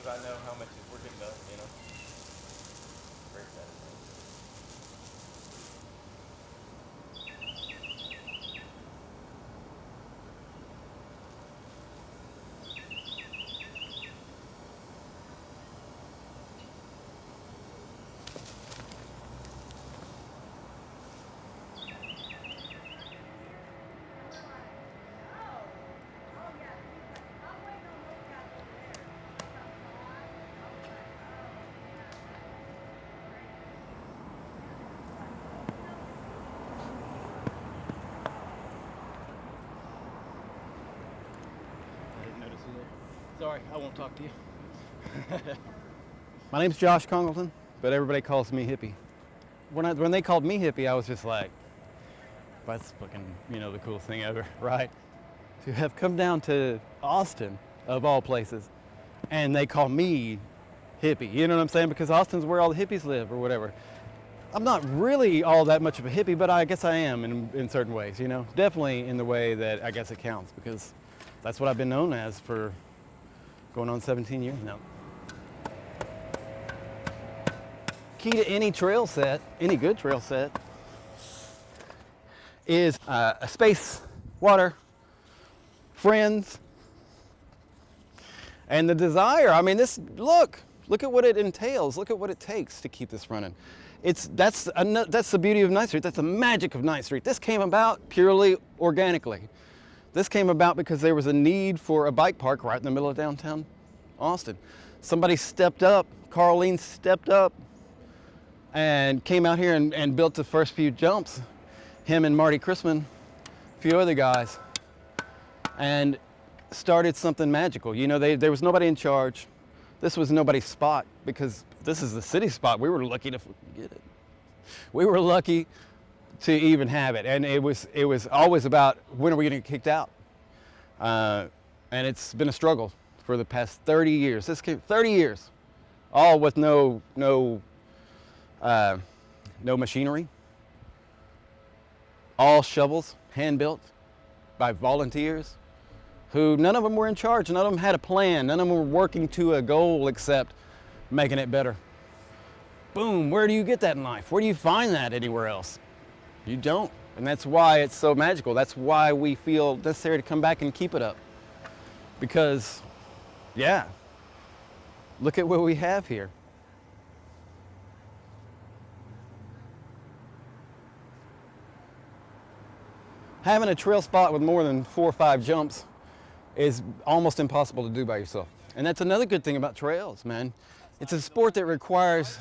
I know how much is working though, you know. Very satisfying. I didn't notice you there. Sorry, I won't talk to you. My name's Josh Congleton, but everybody calls me Hippie. When they called me Hippie, I was just like, that's fucking, the coolest thing ever, right? To have come down to Austin, of all places, and they call me Hippie, you know what I'm saying? Because Austin's where all the hippies live or whatever. I'm not really all that much of a hippie, but I guess I am in certain ways, Definitely in the way that I guess it counts, because that's what I've been known as for going on 17 years now. Key to any trail set, any good trail set, is a space, water, friends, and the desire. I mean, look at what it entails. Look at what it takes to keep this running. That's the beauty of Ninth Street. That's the magic of Ninth Street. This came about purely organically. This came about because there was a need for a bike park right in the middle of downtown Austin. Somebody stepped up, Carlene stepped up and came out here and built the first few jumps. Him and Marty Chrisman, a few other guys, and started something magical. There was nobody in charge. This was nobody's spot because this is the city spot. We were lucky to get it. We were lucky to even have it, and it was always about when are we going to get kicked out, and it's been a struggle for the past 30 years. 30 years, all with no machinery, all shovels, hand built by volunteers, who none of them were in charge, none of them had a plan, none of them were working to a goal except making it better. Boom, where do you get that in life? Where do you find that anywhere else? You don't, and that's why it's so magical. That's why we feel necessary to come back and keep it up. Because, yeah, look at what we have here. Having a trail spot with more than 4 or 5 jumps is almost impossible to do by yourself. And that's another good thing about trails, man. It's a sport that requires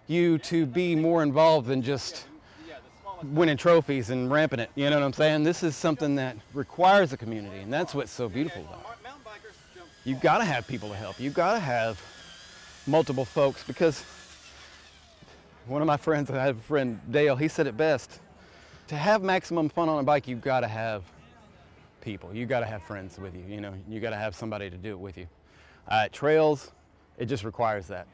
you to be more involved than just winning trophies and ramping it, you know what I'm saying? This is something that requires a community, and that's what's so beautiful about it. You've got to have people to help. You've got to have multiple folks, because one of my friends, I have a friend, Dale, he said it best. To have maximum fun on a bike, you've got to have people. You've got to have friends with you, You've got to have somebody to do it with you. Trails, it just requires that.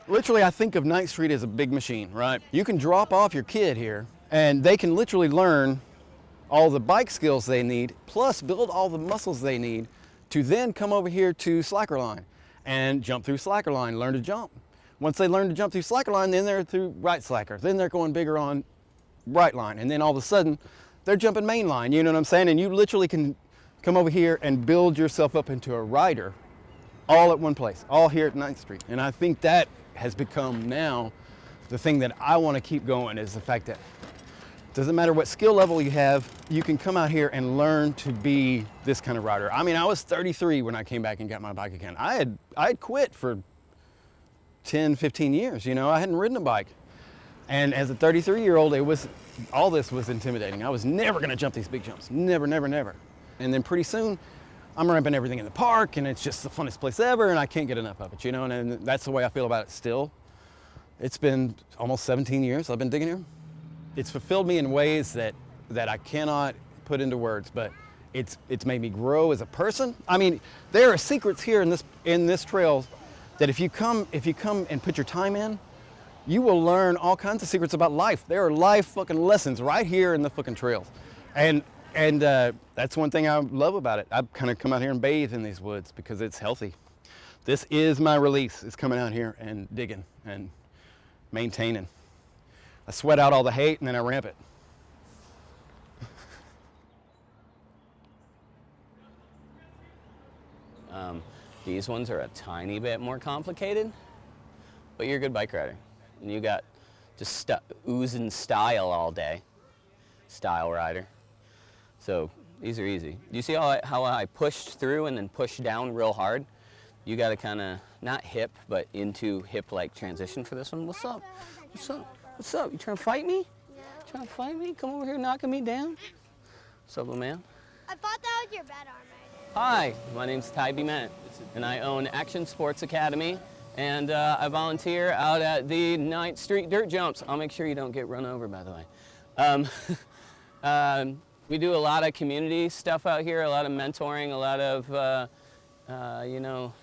Literally, I think of Ninth Street as a big machine, right? You can drop off your kid here, and they can literally learn all the bike skills they need, plus build all the muscles they need to then come over here to Slacker Line and jump through Slacker Line, learn to jump. Once they learn to jump through Slacker Line, then they're through Right Slacker. Then they're going bigger on Right Line. And then all of a sudden, they're jumping Main Line, you know what I'm saying? And you literally can come over here and build yourself up into a rider all at one place, all here at Ninth Street. And I think that has become now the thing that I want to keep going, is the fact that it doesn't matter what skill level you have, you can come out here and learn to be this kind of rider. I mean, I was 33 when I came back and got my bike again. I had quit for 10, 15 years, I hadn't ridden a bike. And as a 33-year-old, all this was intimidating. I was never going to jump these big jumps. Never, never, never. And then pretty soon, I'm ramping everything in the park, and it's just the funnest place ever, and I can't get enough of it, and that's the way I feel about it still. It's been almost 17 years I've been digging here. It's fulfilled me in ways that I cannot put into words, but it's made me grow as a person. I mean, there are secrets here in this trail that if you come and put your time in, you will learn all kinds of secrets about life. There are life fucking lessons right here in the fucking trails. And And that's one thing I love about it. I kind of come out here and bathe in these woods because it's healthy. This is my release. It's coming out here and digging and maintaining. I sweat out all the hate and then I ramp it. These ones are a tiny bit more complicated, but you're a good bike rider. And you got just oozing style all day. Style rider. So these are easy. Do you see how I pushed through and then pushed down real hard? You got to kind of, not hip, but into hip-like transition for this one. What's up? What's up? What's up? You trying to fight me? No. Trying to fight me? Come over here knocking me down? What's up, little man? I thought that was your bed armor. Hi, my name's Ty Bement, and I own Action Sports Academy, and I volunteer out at the 9th Street Dirt Jumps. I'll make sure you don't get run over, by the way. We do a lot of community stuff out here, a lot of mentoring, a lot of, you know,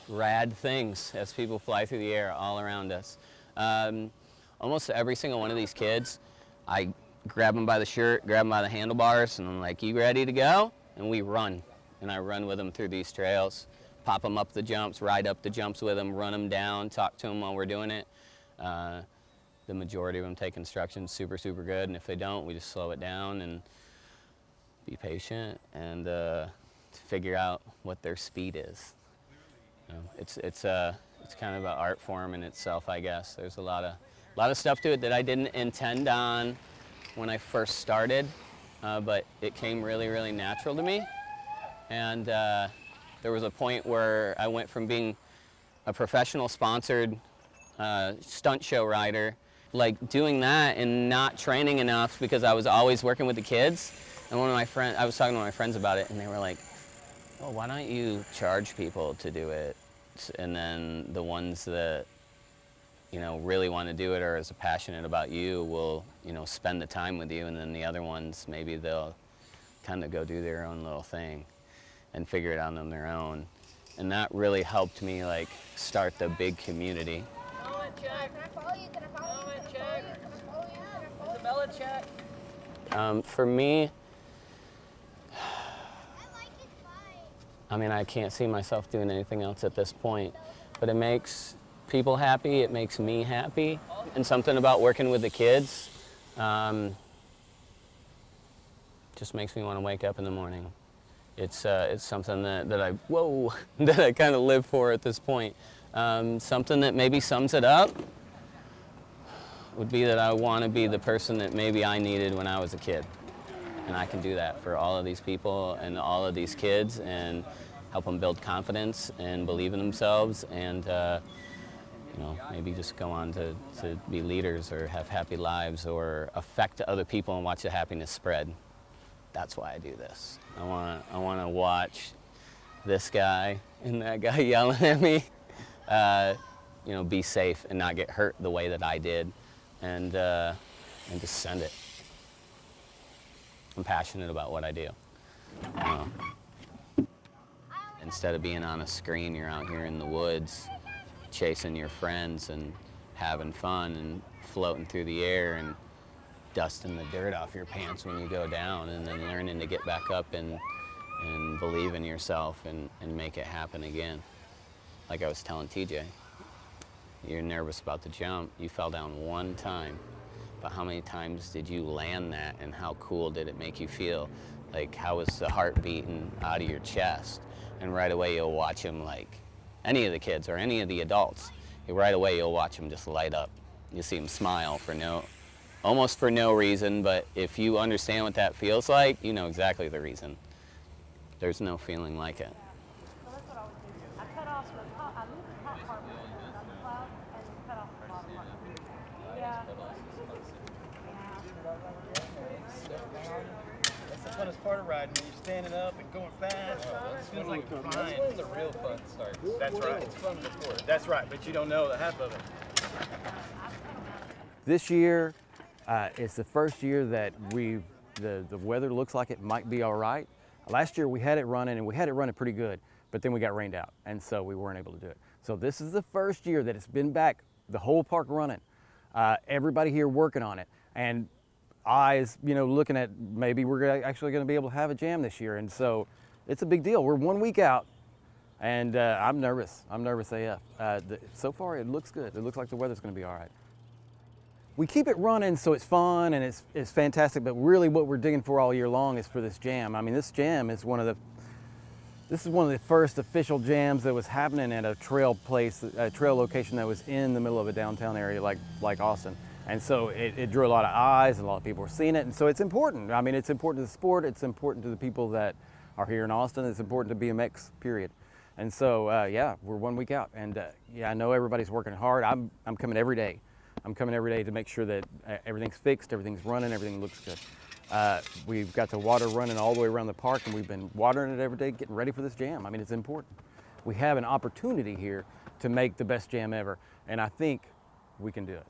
rad things as people fly through the air all around us. Almost every single one of these kids, I grab them by the shirt, grab them by the handlebars, and I'm like, you ready to go? And we run. And I run with them through these trails, pop them up the jumps, ride up the jumps with them, run them down, talk to them while we're doing it. The majority of them take instructions super, super good, and if they don't, we just slow it down and be patient and figure out what their speed is. You know, it's kind of an art form in itself, I guess. There's a lot of stuff to it that I didn't intend on when I first started, but it came really, really natural to me. And there was a point where I went from being a professional sponsored stunt show rider, like doing that and not training enough because I was always working with the kids. And one of my friends, I was talking to my friends about it, and they were like, "Oh, why don't you charge people to do it?" And then the ones that, you know, really want to do it or is passionate about you will, you know, spend the time with you, and then the other ones, maybe they'll kind of go do their own little thing and figure it out on their own. And that really helped me, like, start the big community. For me, I mean, I can't see myself doing anything else at this point, but it makes people happy, it makes me happy, and something about working with the kids just makes me want to wake up in the morning. It's something that I, whoa, that I kind of live for at this point. Something that maybe sums it up would be that I want to be the person that maybe I needed when I was a kid. And I can do that for all of these people and all of these kids and help them build confidence and believe in themselves and you know, maybe just go on to be leaders or have happy lives or affect other people and watch the happiness spread. That's why I do this. I want to watch this guy and that guy yelling at me, you know, be safe and not get hurt the way that I did, and just send it. I'm passionate about what I do. Instead of being on a screen, you're out here in the woods, chasing your friends and having fun and floating through the air and dusting the dirt off your pants when you go down, and then learning to get back up and believe in yourself and make it happen again. Like I was telling TJ, you're nervous about the jump. You fell down one time, but how many times did you land that, and how cool did it make you feel? Like, how was the heart beating out of your chest? And right away you'll watch them, like any of the kids or any of the adults, right away you'll watch them just light up. You see them smile for almost for no reason, but if you understand what that feels like, you know exactly the reason. There's no feeling like it. So that's what I would do. I cut off the top, I moved the top part with the undercloud and then cut off the bottom part. Yeah. That's the funnest part of riding, when you're standing up and going fast. It feels like you're flying. That's when the real fun starts. That's right. It's fun before. That's right, but you don't know the half of it. This year, it's the first year that the weather looks like it might be all right. Last year we had it running, and we had it running pretty good, but then we got rained out, and so we weren't able to do it. So this is the first year that it's been back, the whole park running. Everybody here working on it, and eyes, you know, looking at maybe we're actually going to be able to have a jam this year. And so it's a big deal. We're 1 week out, and I'm nervous. I'm nervous AF. So far, it looks good. It looks like the weather's going to be all right. We keep it running so it's fun and it's fantastic, but really what we're digging for all year long is for this jam. I mean, this jam is one of the first official jams that was happening at a trail place, a trail location that was in the middle of a downtown area like Austin. And so it drew a lot of eyes and a lot of people were seeing it. And so it's important. I mean, it's important to the sport. It's important to the people that are here in Austin. It's important to BMX, period. And so, yeah, we're 1 week out. And yeah, I know everybody's working hard. I'm coming every day. I'm coming every day to make sure that everything's fixed, everything's running, everything looks good. We've got the water running all the way around the park, and we've been watering it every day, getting ready for this jam. I mean, it's important. We have an opportunity here to make the best jam ever, and I think we can do it.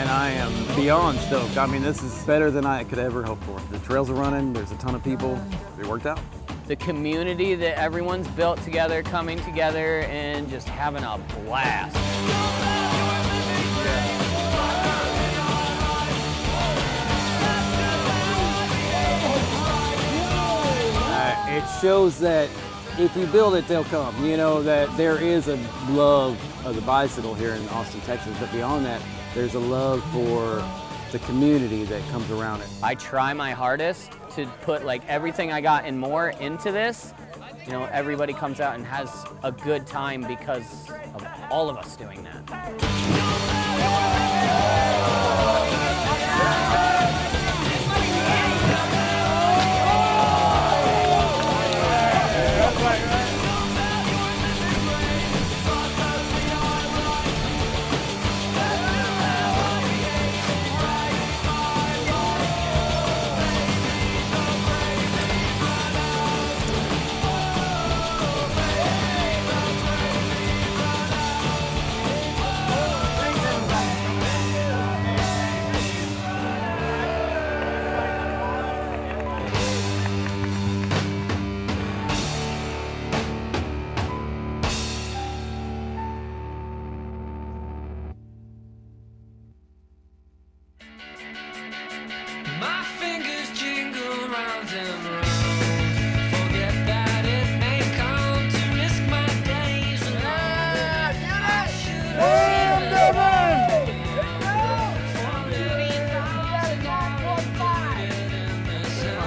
I am beyond stoked. I mean, this is better than I could ever hope for. The trails are running, there's a ton of people. It worked out. The community that everyone's built together, coming together and just having a blast. It shows that if you build it, they'll come. You know, that there is a love of the bicycle here in Austin, Texas, but beyond that, there's a love for the community that comes around it. I try my hardest to put like everything I got and more into this. You know, everybody comes out and has a good time because of all of us doing that. My fingers jingle round and round. Forget that it may come to risk my days alone. I should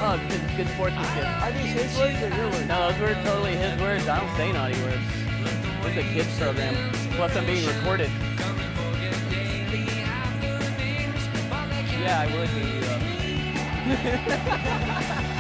Oh, good sportsmanship. Are these his words or your words? No, those were totally his words. I don't say naughty words. It's a kids program. Plus, I'm being recorded. Yeah, I would be.